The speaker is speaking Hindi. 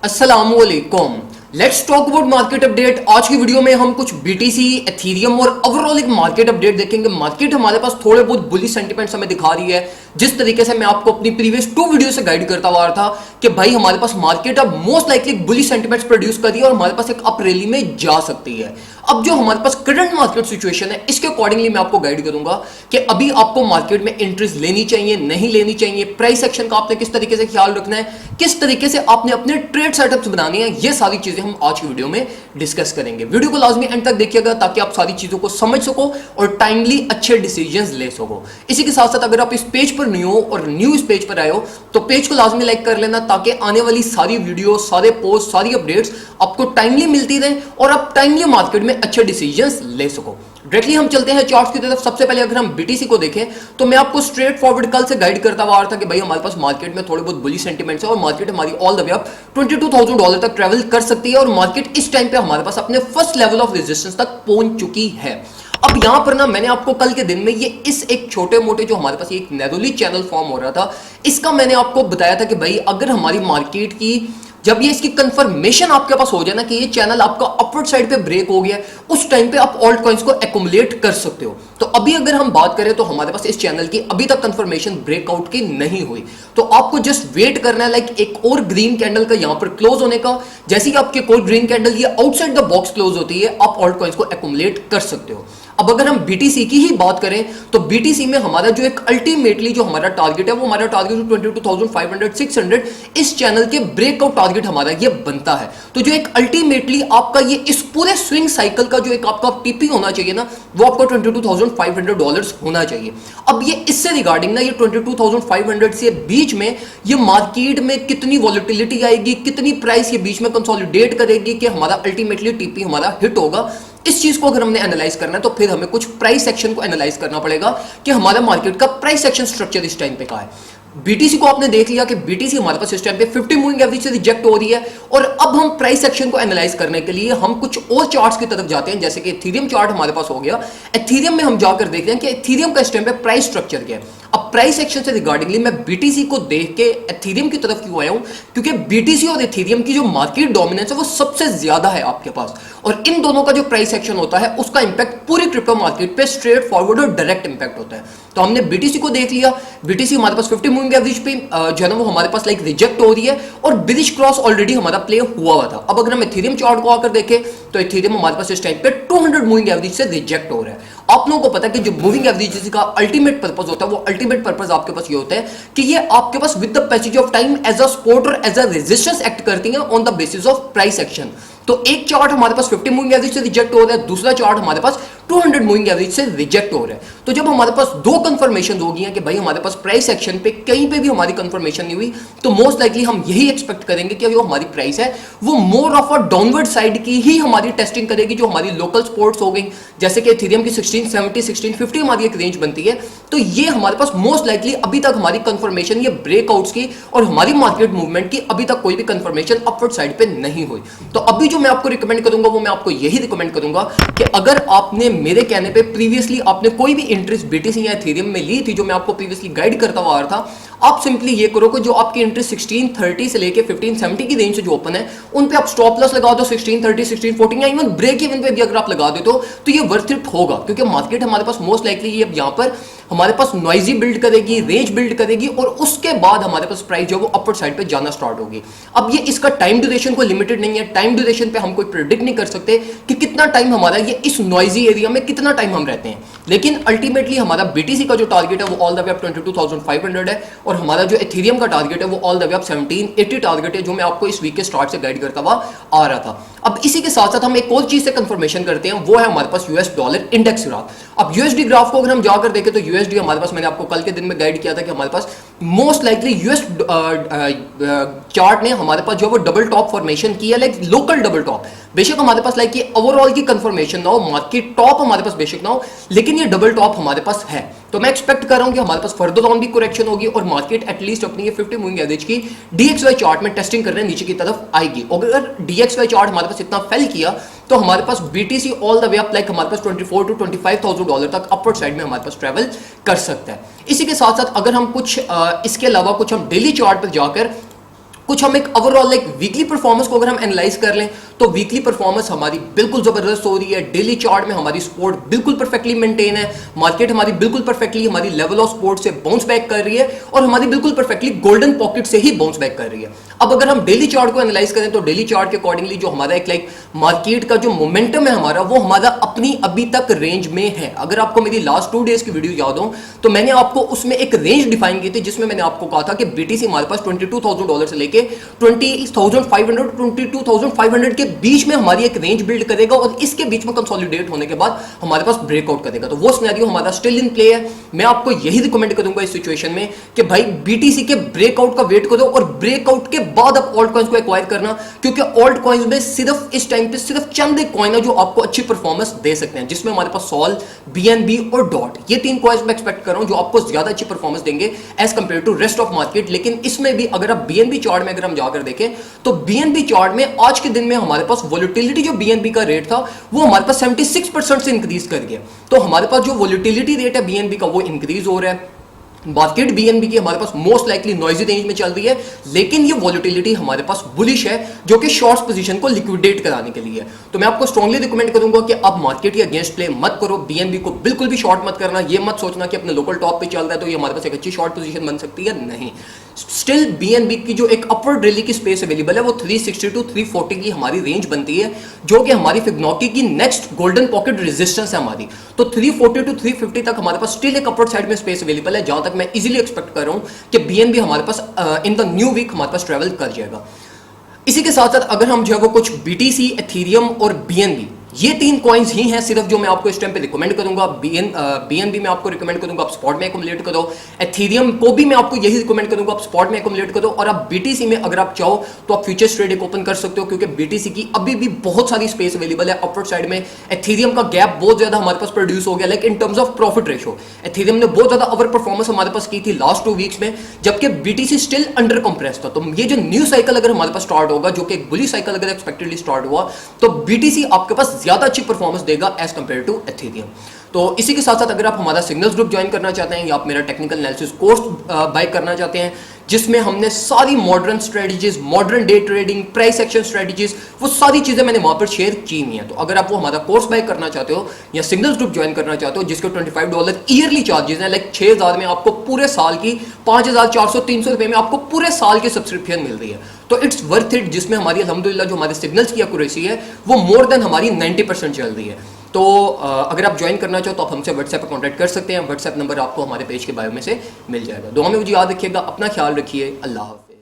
अस्सलामुअलैकुम। Let's talk about market update. आज की वीडियो में हम कुछ बीटीसी, एथीरियम और ओवरऑल एक मार्केट अपडेट देखेंगे। मार्केट हमारे पास थोड़े बहुत बुलिश सेंटीमेंट्स हमें दिखा रही है, जिस तरीके से मैं आपको अपनी प्रीवियस 2 वीडियो से गाइड करता हुआ था कि भाई हमारे पास मार्केट अब most likely bullish sentiments produce कर रही है और हमारे पास एक अप रैली में जा सकती है। अब जो हमारे पास करंट मार्केट सिचुएशन है, इसके अकॉर्डिंगली मैं आपको गाइड करूंगा कि अभी आपको मार्केट में एंट्रीज लेनी चाहिए, नहीं लेनी चाहिए, प्राइस एक्शन का आपने किस तरीके से ख्याल रखना है, किस तरीके से आपने अपने ट्रेड सेटअप्स बनाने हैं, ये सारी चीजें हम आज की वीडियो में डिस्कस करेंगे। वीडियो को लाजमी एंड तक देखिएगा ताकि आप सारी चीजों को समझ सको और टाइमली अच्छे डिसीजंस ले सको। इसी के साथ साथ अगर आप इस पेज पर न्यू हो और न्यू इस पेज पर आए हो तो पेज को लाजमी लाइक कर लेना ताकि आने वाली सारी वीडियो, सारे पोस्ट, सारी अपडेट्स आपको टाइमली मिलती रहे और आप टाइमली मार्केट में अच्छे डिसीजंस ले सको। डायरेक्टली हम चलते हैं चार्ट्स की तरफ। सबसे पहले अगर हम बीटीसी को देखें तो मैं आपको स्ट्रेट फॉरवर्ड कल से गाइड करता हुआ आ रहा था कि भाई हमारे पास मार्केट में थोड़े बहुत बुलिश सेंटीमेंट्स है और मार्केट हमारी ऑल द वे अप $22,000 तक ट्रेवल कर सकती है और मार्केट इस टाइम पे हमारे पास अपने फर्स्ट लेवल ऑफ रेजिस्टेंस तक पहुंच चुकी है। अब यहां पर ना मैंने आपको कल के दिन में ये इस एक छोटे मोटे जो हमारे पास एक नैरोली चैनल फॉर्म हो रहा था, इसका मैंने आपको बताया था कि भाई अगर हमारी मार्केट की जब ये इसकी कंफर्मेशन आपके पास हो जाए ना कि ये चैनल आपका अपवर्ड साइड पे ब्रेक हो गया, उस टाइम पे आप ऑल्ट कॉइंस को एक्युमुलेट कर सकते हो। तो अभी अगर हम बात करें तो हमारे पास इस चैनल की अभी तक कंफर्मेशन ब्रेकआउट की नहीं हुई, तो आपको जस्ट वेट करना है लाइक एक और ग्रीन कैंडल का यहां पर क्लोज होने का। जैसे कि आपकी कोई ग्रीन कैंडल ये आउटसाइड द बॉक्स क्लोज होती है, आप ऑल्ट कॉइंस को एक्युमुलेट कर सकते हो। अब अगर हम बीटीसी की ही बात करें तो बीटीसी में हमारा जो एक अल्टीमेटली जो हमारा टारगेट है वो हमारा टारगेट 22,500 600 इस चैनल के ब्रेकआउट टारगेट हमारा ये बनता है। तो जो एक अल्टीमेटली आपका ये इस पूरे स्विंग साइकिल का जो एक आपका टीपी होना चाहिए ना, वो आपका $22,500 होना चाहिए। अब ये इससे रिगार्डिंग ना ये 22,500 से बीच में ये मार्केट में कितनी वॉलेटिलिटी आएगी, कितनी प्राइस ये बीच में कंसोलिडेट करेगी कि हमारा अल्टीमेटली टीपी हमारा हिट होगा, इस चीज को अगर हमने एनालाइज करना है तो फिर हमें कुछ प्राइस एक्शन को एनालाइज करना पड़ेगा कि हमारा मार्केट का प्राइस एक्शन स्ट्रक्चर इस टाइम पे क्या है। बीटीसी को आपने देख लिया कि बीटीसी हमारे पास इस टाइम पे 50 मूविंग एवरेज से रिजेक्ट हो रही है और अब हम प्राइस एक्शन को एनालाइज करने के लिए हम कुछ और चार्ट्स की तरफ जाते हैं, जैसे कि एथीरियम चार्ट हमारे पास हो गया। एथीरियम में हम जाकर देख रहे हैं कि एथीरियम का इस टाइम पे प्राइस स्ट्रक्चर क्या है। अब प्राइस एक्शन से रिगार्डिंगली मैं बीटीसी को देख के एथीरियम की तरफ क्यों आया हूं, क्योंकि बीटीसी और एथीरियम की जो मार्केट डोमिनेंस है वो सबसे ज्यादा है आपके पास और इन दोनों का जो प्राइस एक्शन होता है उसका इंपैक्ट पूरी क्रिप्टो मार्केट पे स्ट्रेट फॉरवर्ड और डायरेक्ट इंपैक्ट होता है। तो हमने बीटीसी को देख लिया, बीटीसी हमारे पास 50 मूविंग एवरेज पे जो है ना वो हमारे पास लाइक रिजेक्ट हो रही है और बिलिश क्रॉस ऑलरेडी हमारा प्ले हुआ था। अब अगर हम एथीरियम चार्ट को आकर देखें तो एथीरियम हमारे पास इस टाइम पे 200 मूविंग एवरेज से रिजेक्ट हो रहा है। आप लोगों को पता है कि जो मूविंग एवरेज का अल्टीमेट पर्पस होता है वो अल्टीमेट पर्पस आपके पास ये होता है कि ये आपके पास with the passage of time as a support और एज अ रेजिस्टेंस एक्ट करती हैं on the basis of price action. तो एक चार्ट हमारे पास 50 मूविंग एवरेज से रिजेक्ट हो रहा है, दूसरा चार्ट हमारे पास 200 मूविंग एवरेज से रिजेक्ट हो रहा है। तो जब हमारे पास दो कंफर्मेशन हो गई हैं कि भाई हमारे पास प्राइस एक्शन पे कहीं पे भी हमारी कंफर्मेशन नहीं हुई, तो मोस्ट लाइकली हम यही एक्सपेक्ट करेंगे कि जो हमारी प्राइस है वो more of a downward side की ही हमारी टेस्टिंग करेगी, जो हमारी लोकल सपोर्ट्स हो गई जैसे कि एथीरियम की 1670 1650 हमारी एक रेंज बनती है। तो ये हमारे पास मोस्ट लाइकली अभी तक हमारी कंफर्मेशन ये ब्रेकआउट्स की और हमारी मार्केट मूवमेंट की अभी तक कोई भी कंफर्मेशन अपवर्ड साइड पे नहीं हुई। तो अभी जो मैं आपको रिकमेंड करूंगा वो मैं आपको यही रिकमेंड करूंगा कि अगर आपने मेरे कहने पे प्रीवियसली आपने कोई भी इंटरेस्ट बीटीसी या एथीरियम में ली थी, जो मैं आपको प्रीवियसली गाइड करता हुआ आ रहा था, आप सिंपली ये करो कि जो आपकी इंटरेस्ट 1630 से लेके 1570 की रेंज से जो ओपन है उन पे आप स्टॉप लॉस लगा दो 1630 1640 या इवन ब्रेक इवन पे भी अगर आप लगा देते हो तो ये वर्थ इट होगा, क्योंकि मार्केट हमारे पास मोस्ट लाइकली ये यहां पर हमारे पास नॉइजी बिल्ड करेगी, रेंज बिल्ड करेगी और उसके बाद हमारे पास प्राइस जो वो अपवर्ड साइड पे जाना स्टार्ट होगी। अब ये इसका टाइम ड्यूरेशन को लिमिटेड नहीं है, टाइम ड्यूरेशन पे हम कोई प्रेडिक्ट नहीं कर सकते कि कितना टाइम हमारा ये इस नॉइजी एरिया में कितना टाइम हम रहते हैं, लेकिन अल्टीमेटली हमारा बीटीसी का जो टारगेट है वो ऑल द वे अप 22,500 है और हमारा जो एथीरियम का टारगेट है वो all the way up 1780 target है, जो मैं आपको इस वीक के स्टार्ट से गाइड करता हुआ आ रहा था। अब इसी के साथ साथ हम एक और चीज से कंफर्मेशन करते हैं, वो है हमारे पास यूएस डॉलर इंडेक्स ग्राफ। अब यूएसडी ग्राफ को अगर हम जाकर देखें तो यूएसडी हमारे पास, मैंने आपको कल के दिन में गाइड किया था कि हमारे पास मोस्ट लाइकली यूएस चार्ट ने हमारे पास जो वो डबल टॉप फॉर्मेशन की है, लाइक लोकल डबल टॉप। बेशक हमारे पास लाइक ये ओवरऑल की कंफर्मेशन ना हो, मार्केट टॉप हमारे पास बेशक ना हो, लेकिन ये डबल टॉप हमारे पास है। तो मैं एक्सपेक्ट कर रहा हूं कि हमारे पास फर्दर ऑन भी करेक्शन होगी और मार्केट एटलीस्ट अपनी ये 50 मूविंग एवरेज की डीएक्सवाई चार्ट में टेस्टिंग करने नीचे की तरफ आएगी। अगर डीएक्सवाई चार्ट हमारे पास इतना फेल किया तो हमारे पास BTC all the way up like हमारे पास 24 to 25,000 डॉलर तक अपवर्ड साइड में हमारे पास ट्रेवल कर सकता है। इसी के साथ साथ अगर हम कुछ इसके अलावा कुछ हम डेली चार्ट पर जाकर कुछ हम एक ओवरऑल एक वीकली परफॉर्मेंस को अगर हम एनालाइज कर लें तो वीकली परफॉर्मेंस हमारी बिल्कुल जबरदस्त हो रही है। डेली चार्ट में हमारी सपोर्ट बिल्कुल परफेक्टली मेंटेन है, मार्केट हमारी बिल्कुल परफेक्टली हमारी लेवल ऑफ सपोर्ट से बाउंस बैक कर रही है और हमारी बिल्कुल परफेक्टली गोल्डन पॉकेट से ही बाउंस बैक कर रही है। अब अगर हम डेली चार्ट को एनालाइज करें तो डेली चार्ट के अकॉर्डिंगली जो हमारा एक लाइक मार्केट का जो मोमेंटम है हमारा, वो हमारा अपनी अभी तक रेंज में है। अगर आपको मेरी लास्ट 2 डेज की वीडियो याद हो तो मैंने आपको उसमें एक रेंज डिफाइन की थी, जिसमें मैंने आपको कहा था कि बीटीसी हमारे पास $22,000 से लेके 20,500 22,500 के बीच में हमारी एक रेंज बिल्ड करेगा और इसके बीच में कंसोलिडेट होने के बाद हमारे पास ब्रेकआउट करेगा। तो वो सिनेरियो हमारा स्टिल इन प्ले है। मैं आपको यही रिकमेंड करूंगा इस सिचुएशन में कि भाई बीटीसी के ब्रेकआउट का वेट करो और ब्रेकआउट के बाद आप ऑल्ट कॉइंस को एक्वायर करना, क्योंकि ऑल्ट कॉइंस में सिर्फ इस टाइम पे सिर्फ चंद एक कॉइन है जो आपको अच्छी परफॉर्मेंस दे सकते हैं, जिसमें हमारे पास सॉल, बीएनबी और डॉट, ये 3 कॉइन्स मैं एक्सपेक्ट कर रहा हूं जो आपको ज्यादा अच्छी परफॉर्मेंस देंगे as compare to rest of market. लेकिन इसमें भी अगर आप बीएनबी चार्ट में अगर हम जाकर देखें तो बीएनबी चार्ट में आज के दिन में हमारे पास वोलेटिलिटी जो बीएनबी का रेट था वो हमारे पास 76% से इंक्रीज कर गया। तो हमारे पास जो वोलेटिलिटी रेट है बीएनबी का वो इंक्रीज हो रहा है। मार्केट बीएनबी की हमारे पास मोस्ट लाइकली नॉइजी रेंज में चल रही है, लेकिन ये वॉलिटिलिटी हमारे पास बुलिश है जो कि शॉर्ट्स पोजीशन को लिक्विडेट कराने के लिए है। तो मैं आपको स्ट्रांगली रिकमेंड करूंगा कि आप मार्केट के अगेंस्ट प्ले मत करो, बीएनबी को बिल्कुल भी शॉर्ट मत करना। ये मत सोचना कि अपने लोकल टॉप पे चल रहा है तो ये हमारे पास एक अच्छी शॉर्ट पोजीशन बन सकती है, नहीं। स्टिल बीएनबी की जो एक अपवर्ड रैली की स्पेस अवेलेबल है वो 360 टू 340 की हमारी रेंज बनती है, जो कि हमारी फिबोनाची की नेक्स्ट गोल्डन पॉकेट रेजिस्टेंस है हमारी। तो 340 टू 350 तक हमारे पास स्टिल एक अपवर्ड साइड में स्पेस अवेलेबल है, जहां तक मैं इजीली एक्सपेक्ट कर रहा हूं कि बीएनबी हमारे पास इन द न्यू वीक हमारे पास ट्रेवल कर जाएगा। इसी के साथ साथ अगर हम जो है वो कुछ बीटीसी, एथेरियम और बीएनबी, ये 3 कॉइन्स ही हैं सिर्फ जो मैं आपको इस टाइम पे रिकमेंड करूंगा। बीएनबी में आपको रिकमेंड करूंगा आप स्पॉट में एक्युमुलेट करो, एथेरियम को भी मैं आपको यही रिकमेंड करूंगा आप स्पॉट में एक्युमुलेट करो, और आप बीटीसी में अगर आप चाहो तो आप फ्यूचर्स ट्रेड एक ओपन कर सकते हो, क्योंकि बीटीसी की अभी भी बहुत सारी स्पेस अवेलेबल है अपवर्ड साइड में। एथेरियम का गैप बहुत ज्यादा हमारे पास प्रोड्यूस हो गया, like in terms of profit ratio Ethereum ने बहुत ज्यादा ओवर परफॉर्मेंस हमारे पास की थी लास्ट 2 वीक्स में, जबकि बीटीसी स्टिल अंडर कंप्रेस था। तो ये जो न्यू साइकिल अगर हमारे पास स्टार्ट होगा, जो कि एक बुली साइकिल अगर एक्सपेक्टेडली स्टार्ट हुआ, तो बीटीसी आपके पास ज्यादा अच्छी परफॉर्मेंस देगा एज कंपेयर टू एथेरियम। तो इसी के साथ साथ अगर आप हमारा सिग्नल्स ग्रुप ज्वाइन करना चाहते हैं या आप मेरा टेक्निकल एनालिसिस कोर्स बाय करना चाहते हैं, जिसमें हमने सारी modern strategies, modern day trading, price action strategies, वो सारी चीजें मैंने वहां पर शेयर की हुई हैं। तो अगर आप वो हमारा कोर्स बाय करना चाहते हो या सिग्नल्स ग्रुप ज्वाइन करना चाहते हो, जिसके $25 ईयरली चार्जेस हैं, लाइक 6,000 में आपको पूरे साल की 5,400-300 रुपए में आपको पूरे साल की सब्सक्रिप्शन मिल रही है, तो इट्स वर्थ इट। जिसमें हमारी अल्हम्दुलिल्लाह जो हमारे सिग्नल्स की एक्यूरेसी है वो मोर देन हमारी 90% चल रही है। तो अगर आप ज्वाइन करना चाहो तो आप हमसे व्हाट्सएप पर कॉन्टैक्ट कर सकते हैं। व्हाट्सएप नंबर आपको हमारे पेज के बायो में से मिल जाएगा। दुआ में मुझे याद रखिएगा, अपना ख्याल रखिए, अल्लाह हाफ़िज़।